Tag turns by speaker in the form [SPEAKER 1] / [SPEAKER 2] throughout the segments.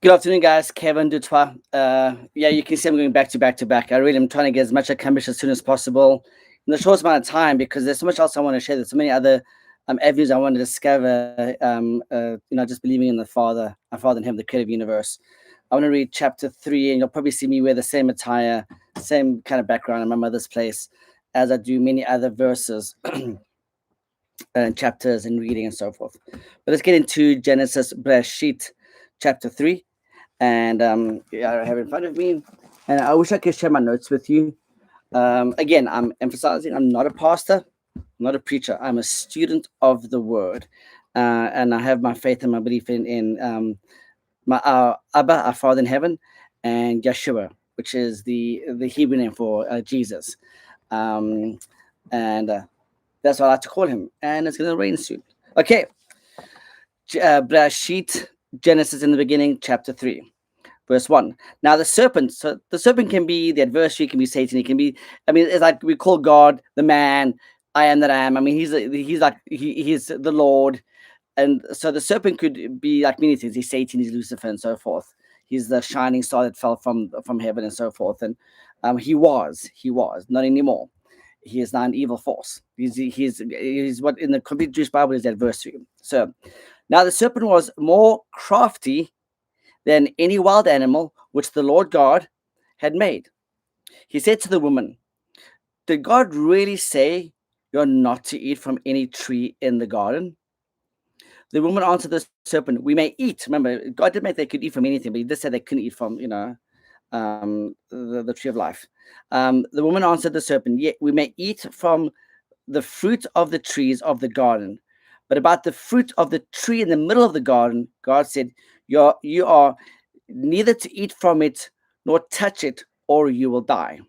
[SPEAKER 1] Good afternoon, guys. Kevin Dutoit. Yeah, you can see I'm going back to back to back. I really am trying to get as much accomplished as soon as possible in the shortest amount of time because there's so much else I want to share. There's so many other avenues I want to discover. Just believing in the Father, our Father in Heaven, the creative universe. I want to read chapter 3, and you'll probably see me wear the same attire, same kind of background in my mother's place, as I do many other verses and chapters and reading and so forth. But let's get into Genesis Bereshit, chapter 3. And I have it in front of me, and I wish I could share my notes with you. Again, I'm emphasizing I'm not a pastor, I'm not a preacher. I'm a student of the word, and I have my faith and my belief in my Abba, our Father in heaven, and Yeshua, which is the Hebrew name for Jesus, and that's what I like to call him. And it's going to rain soon. Okay, Bereshit, Genesis in the beginning, chapter 3. Verse 1. Now the serpent, so the serpent can be the adversary, can be Satan, it can be, it's like we call God the man, I am that I am. He's the Lord. And so the serpent could be like many things. He's Satan, he's Lucifer, and so forth. He's the shining star that fell from heaven and so forth. And he was not anymore. He is now an evil force. He's what in the complete Jewish Bible is the adversary. So now the serpent was more crafty than any wild animal which the Lord God had made. He said to the woman, did God really say you're not to eat from any tree in the garden? The woman answered the serpent, we may eat. Remember, God did make they could eat from anything, but he did say they couldn't eat from, the tree of life. The woman answered the serpent, yeah, we may eat from the fruit of the trees of the garden. But about the fruit of the tree in the middle of the garden, God said, you are neither to eat from it nor touch it, or you will die.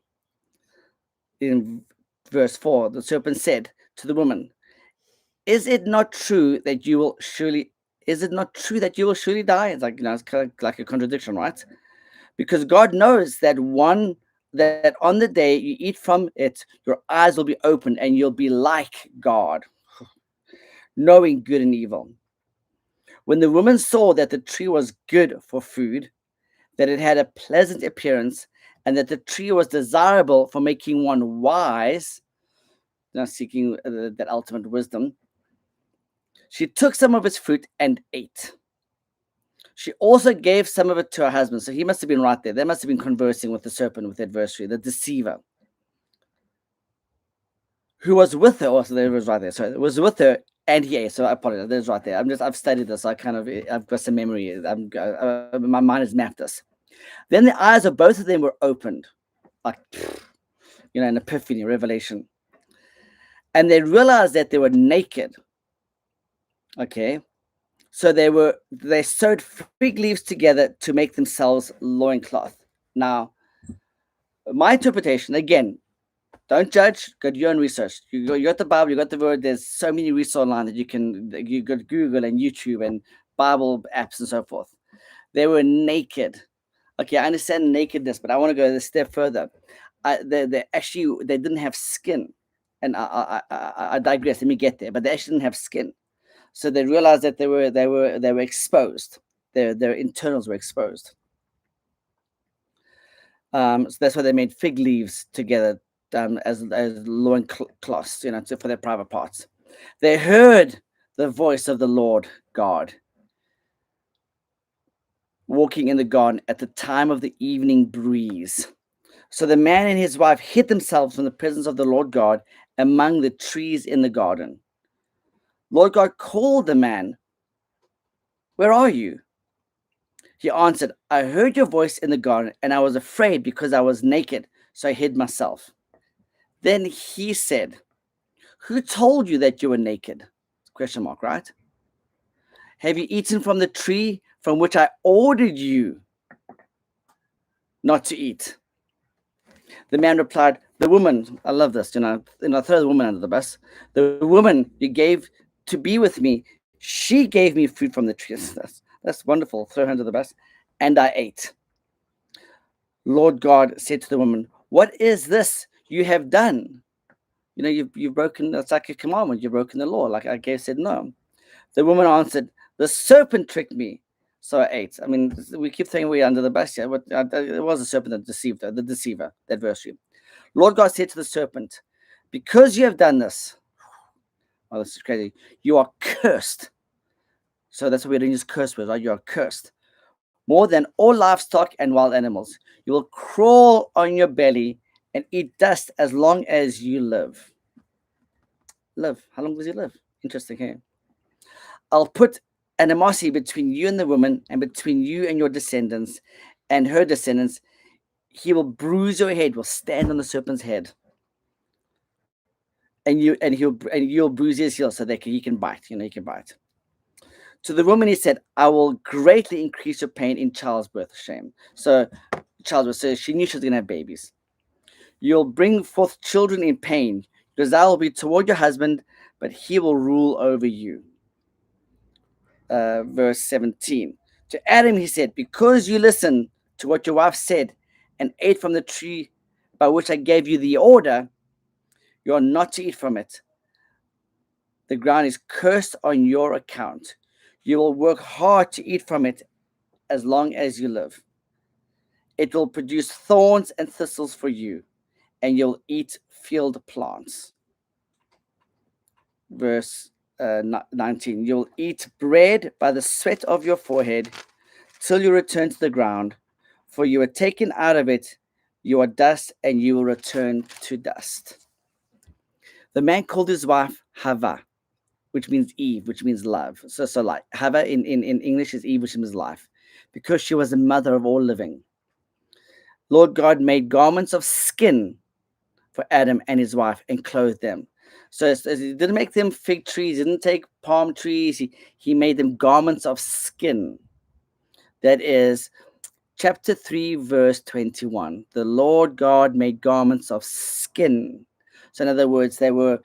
[SPEAKER 1] In verse 4, the serpent said to the woman, is it not true that you will surely die? It's like, it's kind of like a contradiction, right? Because God knows that on the day you eat from it, your eyes will be opened and you'll be like God, knowing good and evil. When the woman saw that the tree was good for food, that it had a pleasant appearance, and that the tree was desirable for making one wise, seeking that ultimate wisdom, she took some of its fruit and ate. She also gave some of it to her husband. So he must have been right there. They must have been conversing with the serpent, with the adversary, the deceiver, who was with her. Also, there was right there. Sorry, it was with her, and he ate. So I apologize. There's right there. I've studied this. I've got some memory. My mind has mapped this. Then the eyes of both of them were opened, like, an epiphany, revelation. And they realized that they were naked. Okay. So they sewed fig leaves together to make themselves loincloth. Now, my interpretation, again, don't judge, go do your own research. You got the Bible, you got the word. There's so many resources online that you got Google and YouTube and Bible apps and so forth. They were naked. Okay, I understand nakedness, but I want to go a step further. They didn't have skin, and I digress. Let me get there. But they actually didn't have skin, so they realized that they were exposed. Their internals were exposed. So that's why they made fig leaves together as loin cloths, for their private parts. They heard the voice of the Lord God walking in the garden at the time of the evening breeze. So the man and his wife hid themselves from the presence of the Lord God among the trees in the garden. Lord God called the man, where are you? He answered, I heard your voice in the garden, and I was afraid because I was naked, so I hid myself. Then he said, who told you that you were naked? Question mark, right? Have you eaten from the tree from which I ordered you not to eat? The man replied, the woman, I love this, throw the woman under the bus. The woman you gave to be with me, she gave me fruit from the tree. That's wonderful. Throw her under the bus. And I ate. Lord God said to the woman, what is this you have done? You've broken, it's like a commandment. You've broken the law. Like I said, no. The woman answered, the serpent tricked me, So 8. I mean, we keep throwing away under the bus here, but it was the serpent that deceived her, the deceiver, the adversary. Lord God said to the serpent, because you have done this, oh, this is crazy, you are cursed. So that's why we don't use curse words, right? You are cursed more than all livestock and wild animals. You will crawl on your belly and eat dust as long as you live. Live. How long does he live? Interesting here. I'll put animosity between you and the woman, and between you and your descendants and her descendants. He will bruise your head, will stand on the serpent's head. And you'll bruise his heel so that he can bite. He can bite. To the woman, he said, I will greatly increase your pain in childbirth. Shame. So, childbirth. So she knew she was going to have babies. You'll bring forth children in pain. Your desire will be toward your husband, but he will rule over you. Verse 17. To Adam, he said, because you listened to what your wife said and ate from the tree by which I gave you the order, you are not to eat from it. The ground is cursed on your account. You will work hard to eat from it as long as you live. It will produce thorns and thistles for you, and you'll eat field plants. Verse 19. You'll eat bread by the sweat of your forehead till you return to the ground, for you are taken out of it. You are dust, and you will return to dust. The man called his wife Hava, which means Eve, which means love. So like Hava in English is Eve, which means life, because she was the mother of all living. Lord God made garments of skin for Adam and his wife and clothed them. So he didn't make them fig trees, he didn't take palm trees, he made them garments of skin. That is chapter 3, verse 21. The Lord God made garments of skin. So in other words, they were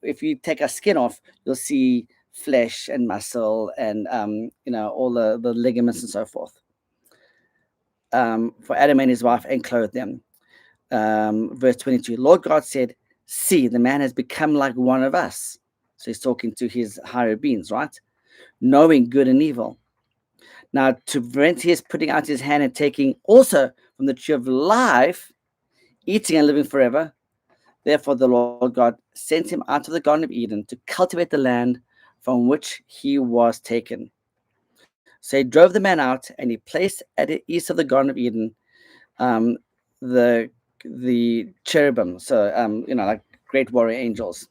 [SPEAKER 1] if you take a skin off, you'll see flesh and muscle and all the ligaments and so forth. For Adam and his wife and clothed them. Verse 22. Lord God said, see, the man has become like one of us. So he's talking to his higher beings, right? Knowing good and evil. Now, to prevent his putting out his hand and taking also from the tree of life, eating and living forever, therefore the Lord God sent him out of the Garden of Eden to cultivate the land from which he was taken. So he drove the man out, and he placed at the east of the Garden of Eden the cherubim, so like great warrior angels,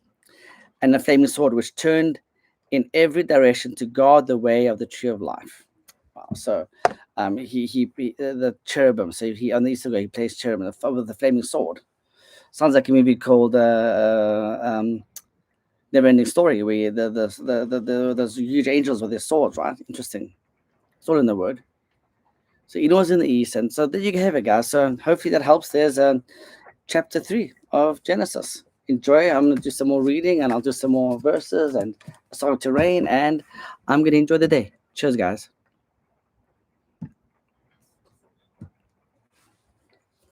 [SPEAKER 1] and a flaming sword which turned in every direction to guard the way of the tree of life. Wow. So he the cherubim. So he on the east of he placed cherubim with the flaming sword. Sounds like a movie called Never Ending Story, where those huge angels with their swords, right? Interesting. It's all in the word. So Eden was in the east, and so there you have it, guys. So hopefully that helps. There's chapter 3 of Genesis. Enjoy. I'm going to do some more reading, and I'll do some more verses, and it's starting to rain, and I'm going to enjoy the day. Cheers, guys.